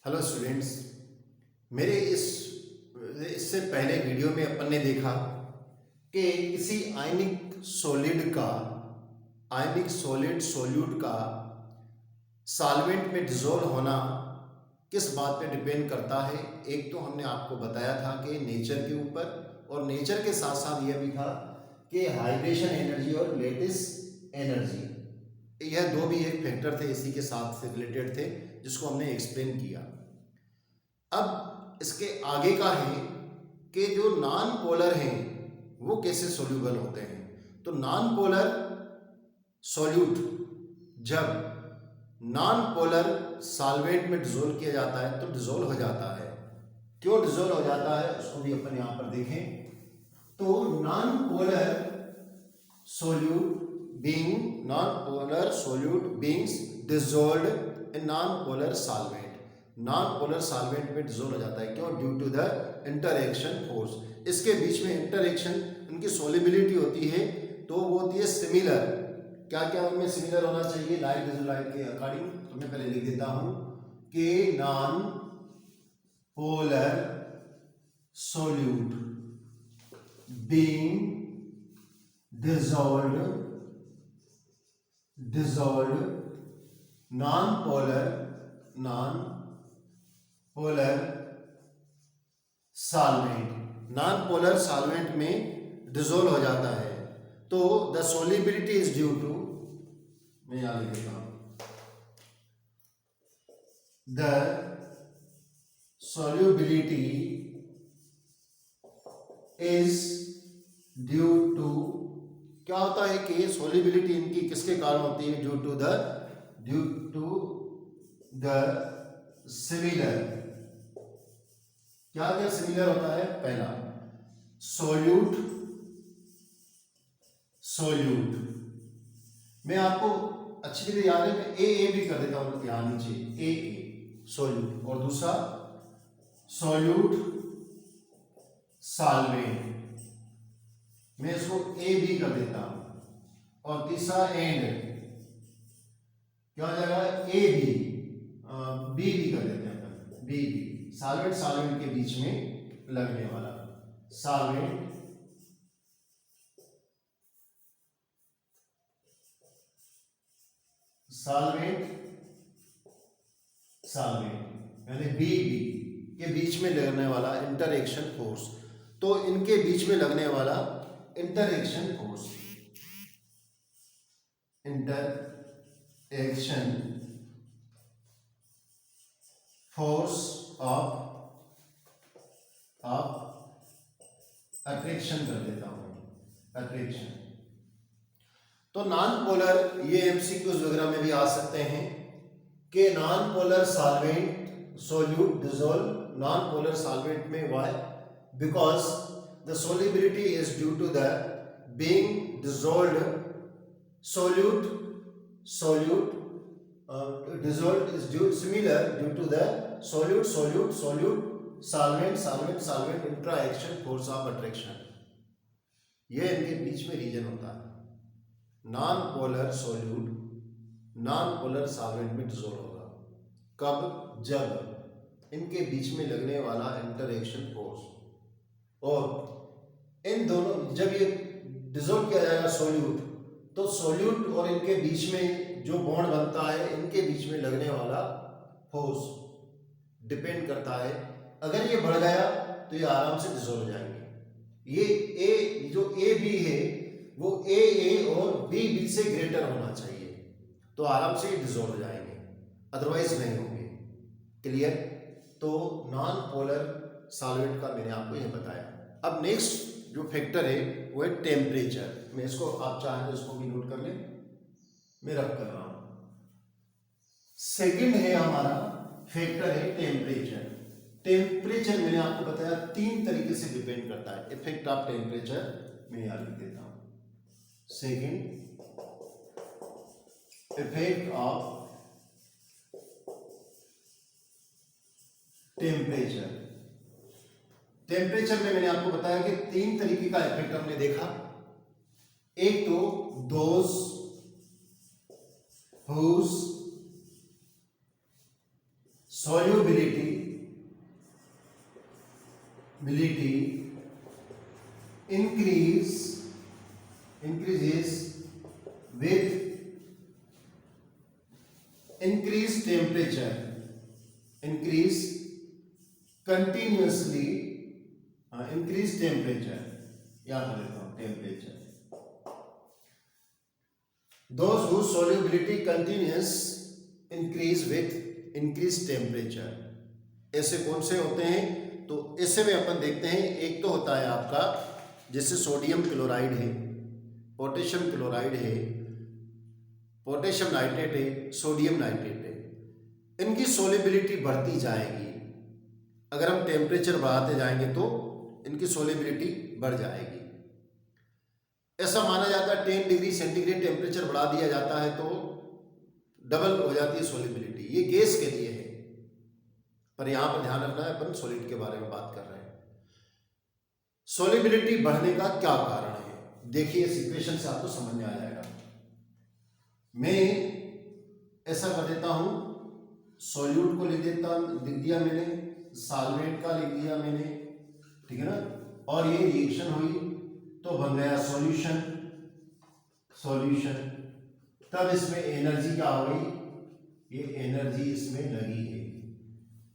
Hello students. मेरे इससे पहले वीडियो में अपन ने देखा कि किसी आयनिक सॉलिड सॉल्यूट का सॉल्वेंट में डिसॉल्व होना किस बात पे डिपेंड करता है। एक तो हमने आपको बताया था कि नेचर के ऊपर, और नेचर के साथ साथ यह भी था कि हाइड्रेशन एनर्जी और लेटिस एनर्जी, यह दो भी एक फैक्टर थे, इसी के साथ से रिलेटेड थे, जिसको हमने एक्सप्लेन किया। अब इसके आगे का है कि जो नॉन पोलर हैं वो कैसे सोल्यूबल होते हैं। तो नॉन पोलर सॉल्यूट जब नॉन पोलर सॉल्वेंट में डिसॉल्व किया जाता है तो डिसॉल्व हो जाता है। क्यों डिसॉल्व हो जाता है उसको भी अपन यहां पर देखें। तो non polar solute beings dissolved in non-polar solvent, non polar solvent में डिसॉल्व हो जाता है। क्यों? Due to the interaction force. इसके बीच में इंटरएक्शन, उनकी सोलिबिलिटी होती है, तो वो होती है सिमिलर। क्या क्या उनमें सिमिलर होना चाहिए? लाइट के अकॉर्डिंग तो मैं पहले लिख देता हूं कि non polar solute being dissolved non-polar solvent में डिसॉल्व हो जाता है। तो the solubility is due to, मैं यहां लिख देता हूं, the solubility is due to, क्या होता है कि सोलिबिलिटी इनकी किसके कारण होती है? Due to the similar. क्या क्या सिमिलर होता है? पहला सोल्यूट मैं आपको अच्छी तरह याद है, मैं ए भी कर देता हूं यहां नीचे, ए सोल्यूट, और दूसरा सोल्यूट सॉल्वेंट, मैं इसको ए भी कर देता हूं, और तीसरा एंड, क्या हो जाएगा? ए बी भी कर देते हैं, बी सॉल्वेंट के बीच में लगने वाला सॉल्वेंट यानी बी के बीच में लगने वाला इंटरएक्शन फोर्स। तो इनके बीच में लगने वाला इंटरएक्शन फोर्स ऑफ अट्रैक्शन कर देता हूं, अट्रैक्शन। तो नॉन पोलर, ये एमसीक्यूज वगैरह में भी आ सकते हैं कि non polar solvent solute dissolve non polar solvent में। Why? Because the solubility is due to the being dissolved solute dissolved is due similar due to the solute solvent interaction force of attraction। ये इनके बीच में reason होता है। Non polar solute non polar solvent में dissolve होगा कब? जब इनके बीच में लगने वाला इंटरएक्शन फोर्स, और इन दोनों, जब ये डिसॉल्व किया जाएगा सोल्यूट, तो सोल्यूट और इनके बीच में जो बॉन्ड बनता है, इनके बीच में लगने वाला फोर्स डिपेंड करता है। अगर ये बढ़ गया तो ये आराम से डिसॉल्व हो जाएंगे। ये ए, जो ए बी है, वो ए और बी से ग्रेटर होना चाहिए, तो आराम से डिसॉल्व हो जाएंगे, अदरवाइज नहीं होंगे। क्लियर? तो नॉन पोलर सॉल्वेंट का मैंने आपको ये बताया। अब नेक्स्ट जो फैक्टर है वो है टेम्परेचर। मैं इसको, आप चाहें तो इसको भी नोट कर लें, मैं रख कर रहा हूं। सेकंड है हमारा फैक्टर है टेम्परेचर। टेम्परेचर मैंने आपको बताया 3 तरीके से डिपेंड करता है। इफेक्ट ऑफ टेम्परेचर मैं यहां लिख देता हूं। Second, effect of temperature. Temperature में मैंने आपको बताया कि 3 तरीके का इफेक्ट हमने देखा। एक तो those whose solubility increases with increased temperature, increase continuously, increased temperature, याद रखता हूं temperature. Those whose solubility continues increase with increased temperature. ऐसे कौन से होते हैं? तो ऐसे में अपन देखते हैं, एक तो होता है आपका जैसे सोडियम क्लोराइड है, पोटेशियम क्लोराइड है, पोटेशियम नाइट्रेट है, सोडियम नाइट्रेट है. इनकी सोलिबिलिटी बढ़ती जाएगी. अगर हम टेम्परेचर बढ़ाते जाएंगे तो इनकी सोलिबिलिटी बढ़ जाएगी. ऐसा माना जाता है 10 डिग्री सेंटीग्रेड टेम्परेचर बढ़ा दिया जाता है तो डबल हो जाती है सोलिबिलिटी. ये गैस के लिए है, पर यहां पर ध्यान रखना है, अपन सॉलिड के बारे में बात कर रहे हैं. सोलिबिलिटी बढ़ने का क्या कारण है? देखिए इस इक्वेशन से आपको समझ में आ जाएगा. मैं ऐसा कर देता हूं, सॉल्यूट को लिख दिया मैंने, सॉल्वेंट का लिख दिया मैंने, ठीक है ना, और ये रिएक्शन हुई तो बन गया सॉल्यूशन. तब इसमें एनर्जी क्या हो गई? ये एनर्जी इसमें लगी है,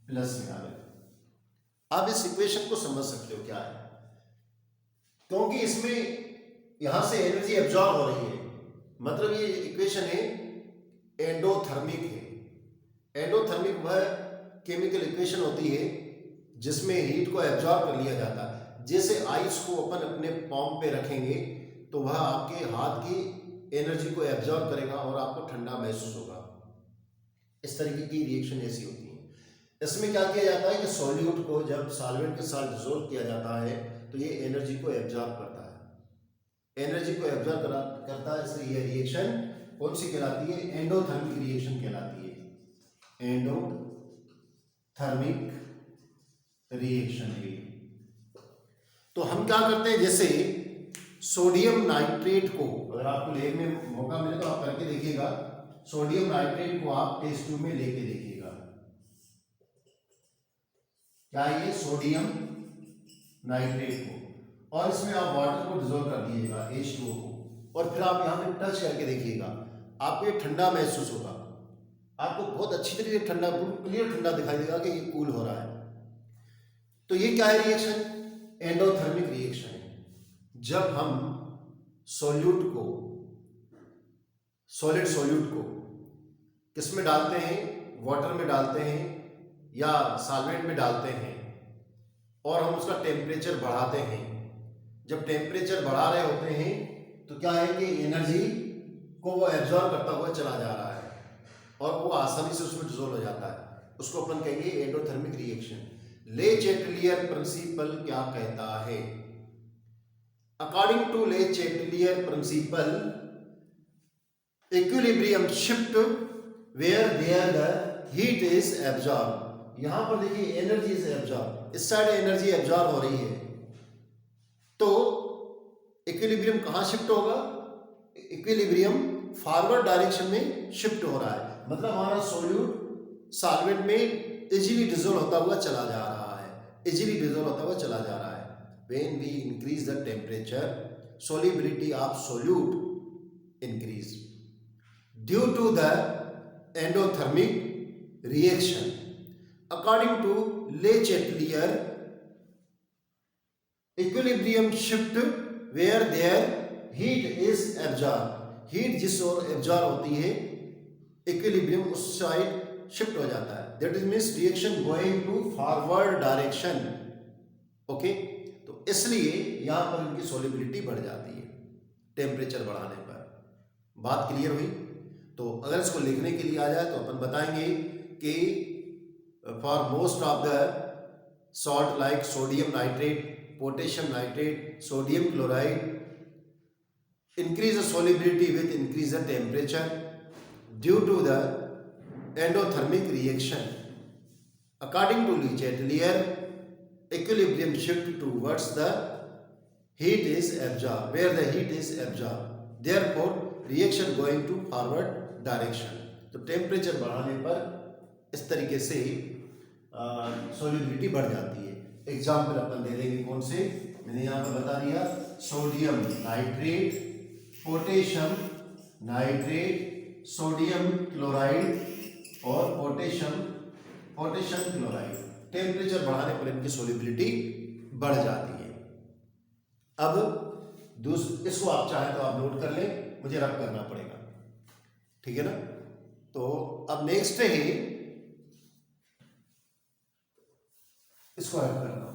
प्लस में आ गई. आप इस इक्वेशन को समझ सकते हो क्या है, क्योंकि इसमें यहां से एनर्जी एब्जॉर्ब हो रही है. मतलब ये इक्वेशन है एंडोथर्मिक है. एंडोथर्मिक वह केमिकल इक्वेशन होती है जिसमें हीट को एब्जॉर्ब कर लिया जाता है. जैसे आइस को अपन अपने पाम पे रखेंगे तो वह आपके हाथ की एनर्जी को एब्जॉर्ब करेगा और आपको ठंडा महसूस होगा. इस तरीके की रिएक्शन ऐसी होती है. इसमें क्या किया जाता है कि सॉल्यूट को जब सॉल्वेंट के साथ डिसॉल्व किया जाता है तो ये एनर्जी को एब्जॉर्ब करता है. एनर्जी को एब्जॉर्ब करता है, इसलिए ये रिएक्शन कौन सी कहलाती है? एंडोथर्मिक रिएक्शन कहलाती है. एंडोथर्मिक रिएक्शन है. तो हम क्या करते हैं, जैसे सोडियम नाइट्रेट को, अगर आपको लैब में मौका मिले तो आप करके देखिएगा. सोडियम नाइट्रेट को आप टेस्ट ट्यूब में लेके देखिएगा. क्या ये सोडियम नाइट्रेट को, और इसमें आप वाटर को डिसॉल्व कर दीजिएगा H2O को, और फिर आप यहाँ पे टच करके देखिएगा. आपको ये ठंडा महसूस होगा. आपको बहुत अच्छी तरीके से ठंडा, क्लियर ठंडा दिखाई देगा कि ये कूल हो रहा है. तो ये क्या है रिएक्शन? एंडोथर्मिक रिएक्शन है. जब हम सॉल्यूट को, सॉलिड सॉल्यूट को किस में डालते हैं? वाटर में डालते हैं या सॉल्वेंट में डालते हैं, और हम उसका टेम्परेचर बढ़ाते हैं. जब टेम्परेचर बढ़ा रहे होते हैं तो क्या है कि एनर्जी को वो एब्जॉर्ब करता हुआ चला जा रहा है और वो आसानी से उसमें डिसॉल्व हो जाता है. उसको अपन कहेंगे endothermic reaction. Le Chatelier principle क्या कहता है? According to Le Chatelier principle, equilibrium shift where there the heat is absorb. यहां पर देखिए एनर्जी इज एब्जॉर्ब, इस साइड एनर्जी एब्जॉर्ब हो रही है, तो इक्विलिब्रियम कहां शिफ्ट होगा? इक्विलिब्रियम फॉरवर्ड डायरेक्शन में शिफ्ट हो रहा है. मतलब हमारा सॉल्यूट सॉल्वेंट में इजीली डिसॉल्व होता हुआ चला जा रहा है, इजीली डिसॉल्व होता हुआ चला जा रहा है. When we increase the temperature, solubility of solute increase due to the endothermic reaction. According to Le Chatelier, equilibrium shift where their heat is absorbed. Heat जिस ओर एब्जॉर्ब होती है, इक्विलिब्रियम उस साइड शिफ्ट हो जाता है. That is means reaction going to forward direction. Okay? तो इसलिए यहां पर इनकी सॉल्युबिलिटी बढ़ जाती है टेम्परेचर बढ़ाने पर. बात क्लियर हुई? तो अगर इसको लिखने के लिए आ जाए तो अपन बताएंगे कि for most of the salt like sodium nitrate, potassium nitrate, sodium chloride, increase the solubility with increase the temperature due to the endothermic reaction. According to Le Chatelier, equilibrium shift towards the heat is absorbed, where the heat is absorbed. Therefore, reaction going to forward direction. तो temperature बढ़ाने पर इस तरीके से solubility बढ़ जाती है। Example अपन दे देंगे कौन से, मैंने यहाँ पर बता दिया, sodium nitrate, potassium nitrate, sodium chloride और पोटेशियम क्लोराइड। टेम्परेचर बढ़ाने पर इनकी सोल्यूबिलिटी बढ़ जाती है। अब इसको आप चाहे तो आप नोट कर लें, मुझे रब करना पड़ेगा, ठीक है ना। तो अब नेक्स्ट है, इसको रब करना,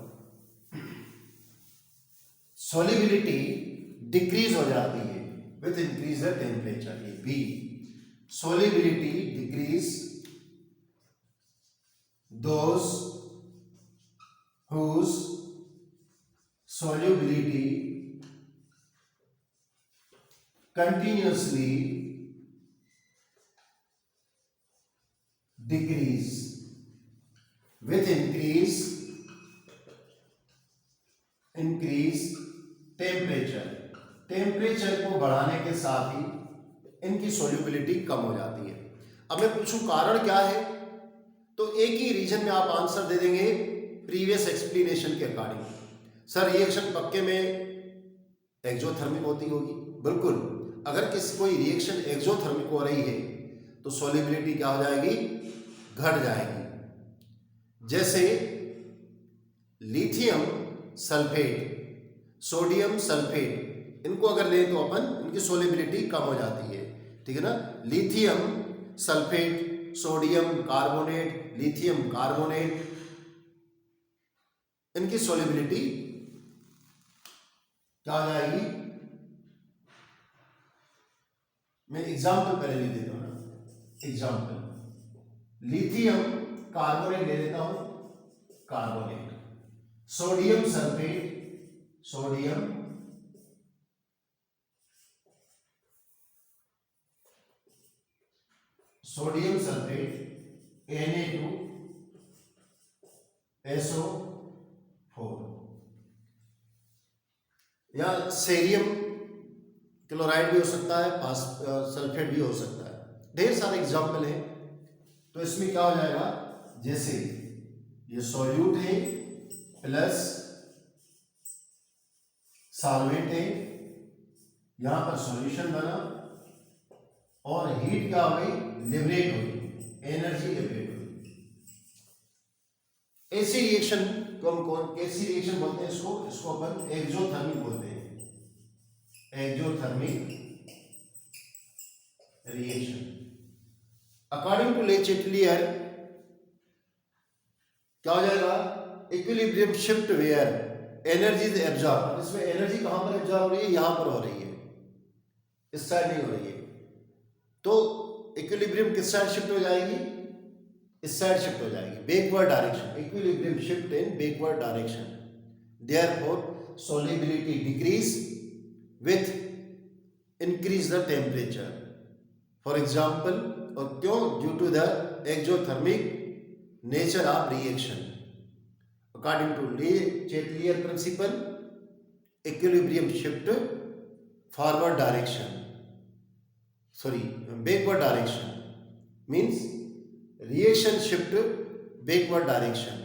सॉल्युबिलिटी डिक्रीज हो जाती है विथ इंक्रीज द टेम्परेचर। ये बी, solubility decrease those whose solubility continuously decrease with increase temperature. Temperature को बढ़ाने के साथ ही इनकी सोल्यूबिलिटी कम हो जाती है। अब मैं पूछूं कारण क्या है, तो एक ही रीजन में आप आंसर दे देंगे प्रीवियस एक्सप्लेनेशन के अकॉर्डिंग। सर रिएक्शन पक्के में एक्सोथर्मिक होती होगी, बिल्कुल। अगर कोई रिएक्शन एक्सोथर्मिक हो रही है तो सोल्यूबिलिटी क्या हो जाएगी, घट जाएगी। जैसे लिथियम सल्फेट, सोडियम सल्फेट, इनको अगर लें तो अपन इनकी सोल्यूबिलिटी कम हो जाती है, ठीक है ना। Lithium sulphate, sodium carbonate, lithium carbonate, इनकी सोल्यूबिलिटी क्या हो जाएगी। मैं एग्जाम्पल पहले ले देता हूं ना, एग्जाम्पल लिथियम कार्बोनेट ले लेता हूं, carbonate, sodium sulphate, sodium sulphate, Na2SO4, या सेरियम क्लोराइड भी हो सकता है, सल्फेट भी हो सकता है, ढेर सारे एग्जाम्पल हैं। तो इसमें क्या हो जाएगा, जैसे ये सॉल्यूट है प्लस सॉल्वेंट है, यहां पर सॉल्यूशन बना और हीट क्या हो गई, लिबरेट हुई, एनर्जी लिबरेट हुई। ऐसी रिएक्शन को हम कैसी रिएक्शन बोलते हैं, इसको अपन एक्सोथर्मिक बोलते हैं, एक्सोथर्मिक रिएक्शन। अकॉर्डिंग टू ले चेटलियर क्या हो जाएगा, equilibrium shift where energy is absorb. इसमें एनर्जी कहां पर एब्जॉर्ब हो रही है, यहां पर हो रही है, इस साइड नहीं हो रही है। तो इक्विलिब्रियम किस साइड शिफ्ट हो जाएगी, इस साइड शिफ्ट हो जाएगी, backward direction, equilibrium shift in backward direction. Therefore solubility decrease with increase the temperature. For example, और क्यों, due to the exothermic nature of reaction. According to Le-Chatelier principle, equilibrium shift forward direction, backward direction, means reaction shift backward direction.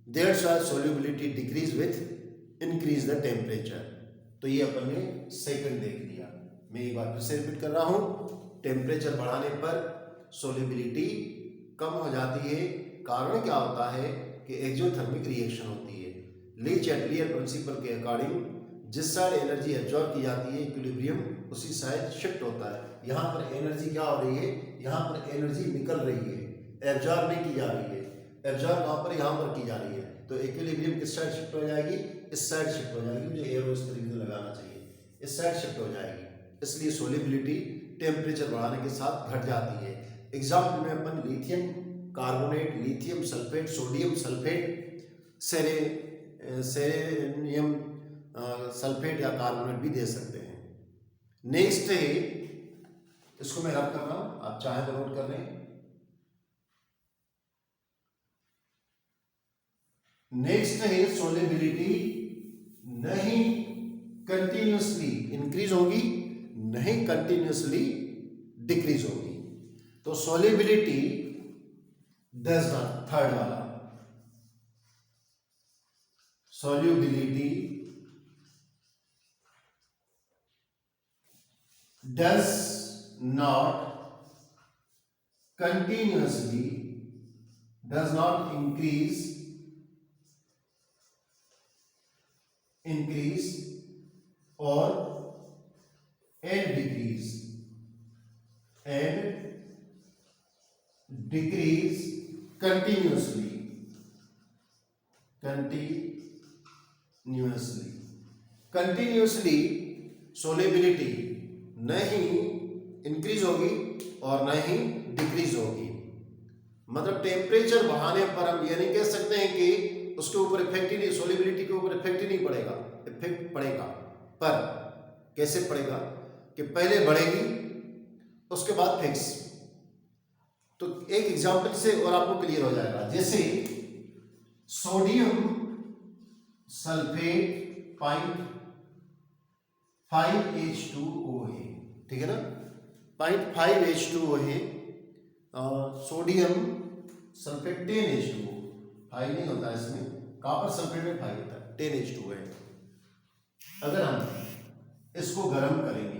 That's why solubility decrease with increase the temperature. तो ये अपन ने second देख लिया। मैं एक बार फिर से repeat कर रहा हूँ, टेम्परेचर बढ़ाने पर सोल्यूबिलिटी कम हो जाती है। कारण क्या होता है कि एक्सोथर्मिक रिएक्शन होती है। ली चैटलियर प्रिंसिपल के अकॉर्डिंग जिस साइड एनर्जी एब्जॉर्ब की जाती है, इक्विलिब्रियम उसी साइड शिफ्ट होता है। यहाँ पर एनर्जी क्या हो रही है, यहाँ पर एनर्जी निकल रही है, एब्जॉर्ब नहीं की जा रही है। एब्जॉर्ब कहाँ पर, यहाँ पर की जा रही है। तो इक्विलिब्रियम किस साइड शिफ्ट हो जाएगी, इस साइड शिफ्ट हो जाएगी। मुझे एरो इस तरीके से लगाना चाहिए, इस साइड शिफ्ट हो जाएगी। इसलिए सोल्युबिलिटी टेम्परेचर बढ़ाने के साथ घट जाती है। एग्जाम्पल में अपन lithium carbonate, lithium sulphate, sodium sulphate, selenium sulphate या कार्बोनेट भी दे सकते हैं। नेक्स्ट है, इसको मैं रब कर रहा हूं, आप चाहे तो नोट कर लें। नेक्स्ट है सोल्युबिलिटी नहीं कंटिन्यूसली इंक्रीज होगी, नहीं कंटिन्यूसली डिक्रीज होगी। तो सोल्युबिलिटी 10 थर्ड वाला solubility does not increase or and decrease continuously solubility नहीं इंक्रीज होगी और न ही डिक्रीज होगी। मतलब टेम्परेचर बढ़ाने पर हम ये नहीं कह सकते हैं कि उसके ऊपर इफेक्ट ही नहीं, सोलिबिलिटी के ऊपर इफेक्ट ही नहीं पड़ेगा, इफेक्ट पड़ेगा। पर कैसे पड़ेगा कि पहले बढ़ेगी उसके बाद फिक्स। तो एक एग्जांपल से और आपको क्लियर हो जाएगा। जैसे सोडियम सल्फेट 0.5H2O है, ठीक है ना, 0.5H2O है। सोडियम सल्फेट 10H2O, 5 नहीं होता इसमें, कॉपर सल्फेट में 5 होता है, 10H2O है। अगर हम इसको गर्म करेंगे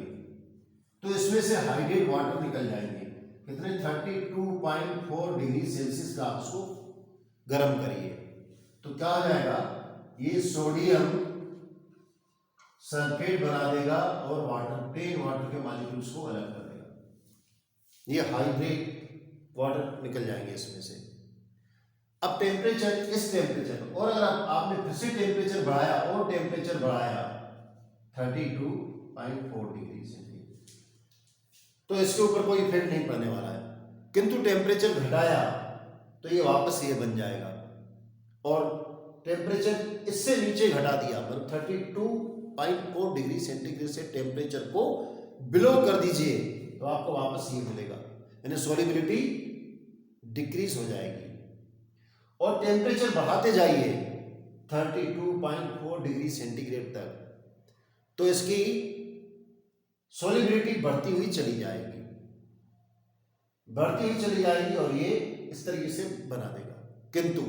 तो इसमें से हाइड्रेट वाटर निकल जाएंगे। कितने? 32.4 डिग्री सेल्सियस का आप उसको गर्म करिए तो क्या हो जाएगा, ये सोडियम सल्फेट बना देगा और वाटर के मॉलिक्यूल्स को अलग कर देगा। ये हाइड्रेट वाटर निकल जाएंगे इसमें से। अब टेम्परेचर, इस टेम्परेचर और अगर आपने फिर से टेम्परेचर बढ़ाया 32.4 डिग्री सेंटीग्रेड, तो इसके ऊपर कोई इफेक्ट नहीं पड़ने वाला है। किंतु टेम्परेचर घटाया तो ये वापस ये बन जाएगा। और टेम्परेचर इससे नीचे घटा दिया, मतलब 32.4 डिग्री सेंटीग्रेड से टेम्परेचर को बिलो कर दीजिए तो आपको वापस ये मिलेगा, यानी सोलिबिलिटी डिक्रीज हो जाएगी। और टेम्परेचर बढ़ाते जाइए 32.4 डिग्री सेंटीग्रेड तक, तो इसकी सोलिबिलिटी बढ़ती हुई चली जाएगी और ये इस तरीके से बना देगा। किंतु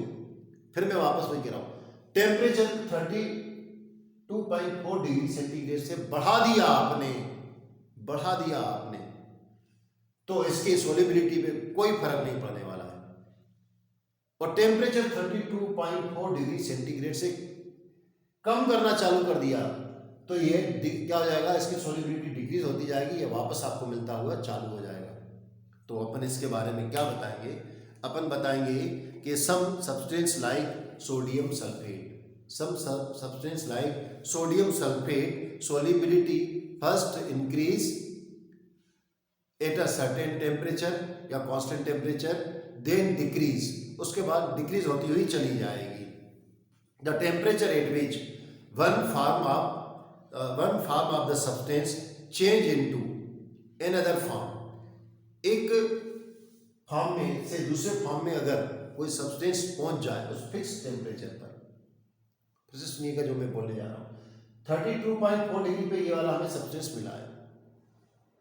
फिर मैं वापस वही कह रहा हूं, टेम्परेचर 32.4 डिग्री सेंटीग्रेड से बढ़ा दिया आपने तो इसकी सोलिबिलिटी पे कोई फर्क नहीं पड़ने वाला है। और टेम्परेचर 32.4 डिग्री सेंटीग्रेड से कम करना चालू कर दिया तो ये क्या हो जाएगा, इसकी सोलिबिलिटी डिक्रीज होती जाएगी, ये वापस आपको मिलता हुआ चालू हो जाएगा। तो अपन इसके बारे में क्या बताएंगे, अपन बताएंगे कि some substance like sodium sulphate solubility first increase at a certain temperature या कांस्टेंट टेम्परेचर, देन डिक्रीज, उसके बाद डिक्रीज होती हुई चली जाएगी। The temperature at which one form of the substance change into another form, एक फॉर्म में से दूसरे फॉर्म में अगर कोई सब्सटेंस पहुंच जाए उस फिक्स टेम्परेचर पर, सुनिए का जो मैं बोलने जा रहा हूं, 32.4 डिग्री पे ये वाला हमें सब्सटेंस मिला है,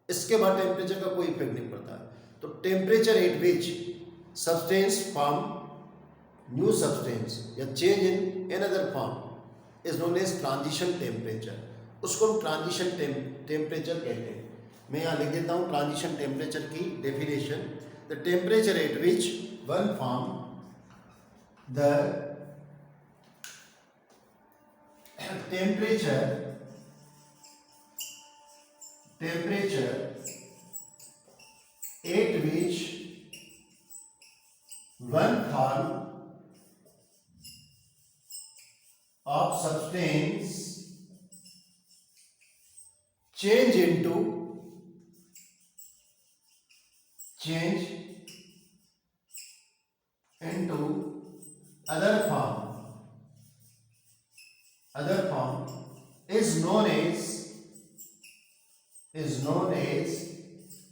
इसके बाद टेम्परेचर का कोई इफेक्ट नहीं पड़ता है। तो temperature at which substance form new substance या change in another form is known as transition temperature, उसको हम ट्रांजिशन टेम्परेचर कहते हैं। मैं यहाँ लिख देता हूँ ट्रांजिशन टेम्परेचर की definition, the temperature at which one form the temperature at which one form of substance change into other form is known as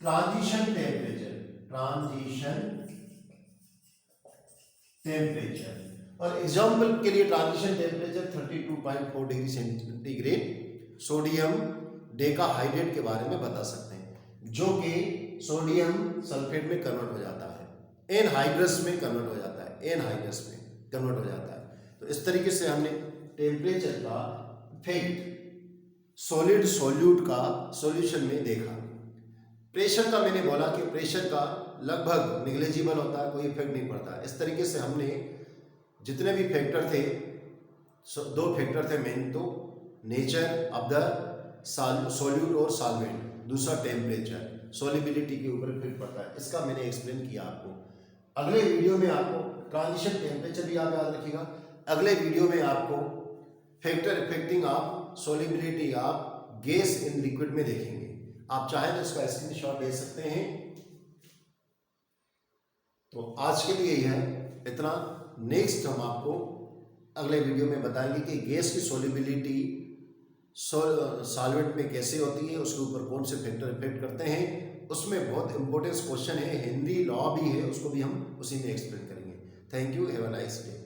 transition temperature। और एग्जाम्पल के लिए transition temperature 32.4 degree centigrade sodium decahydrate के बारे में बता सकते हैं, जो कि सोडियम सल्फेट में कन्वर्ट हो जाता है, एनहाइड्रस में कन्वर्ट हो जाता है। तो इस तरीके से हमने टेम्परेचर का इफेक्ट सॉलिड सॉल्यूट का सॉल्यूशन में देखा। प्रेशर का मैंने बोला कि प्रेशर का लगभग निग्लेजिबल होता है, कोई इफेक्ट नहीं पड़ता। इस तरीके से हमने जितने भी फैक्टर थे, दो फैक्टर थे मेन, तो नेचर ऑफ द सॉल्यूट और सॉल्वेंट, दूसरा टेम्परेचर, सॉल्युबिलिटी के ऊपर इफेक्ट पड़ता है। इसका मैंने एक्सप्लेन किया आपको। अगले वीडियो में आपको ट्रांजिशन टेम्परेचर भी आप याद रखिएगा। अगले वीडियो में आपको factor affecting of solubility of gas in liquid में देखेंगे। आप चाहें तो इसका स्क्रीनशॉट ले सकते हैं। तो आज के लिए यह इतना। नेक्स्ट हम आपको अगले वीडियो में बताएंगे कि गैस की सॉल्युबिलिटी सॉल्वेंट में कैसे होती है, उसके ऊपर कौन से फैक्टर इफेक्ट करते हैं। उसमें बहुत इंपॉर्टेंट क्वेश्चन है, हिंदी लॉ भी है, उसको भी हम उसी में एक्सप्लेन करेंगे। Thank you, have a nice day.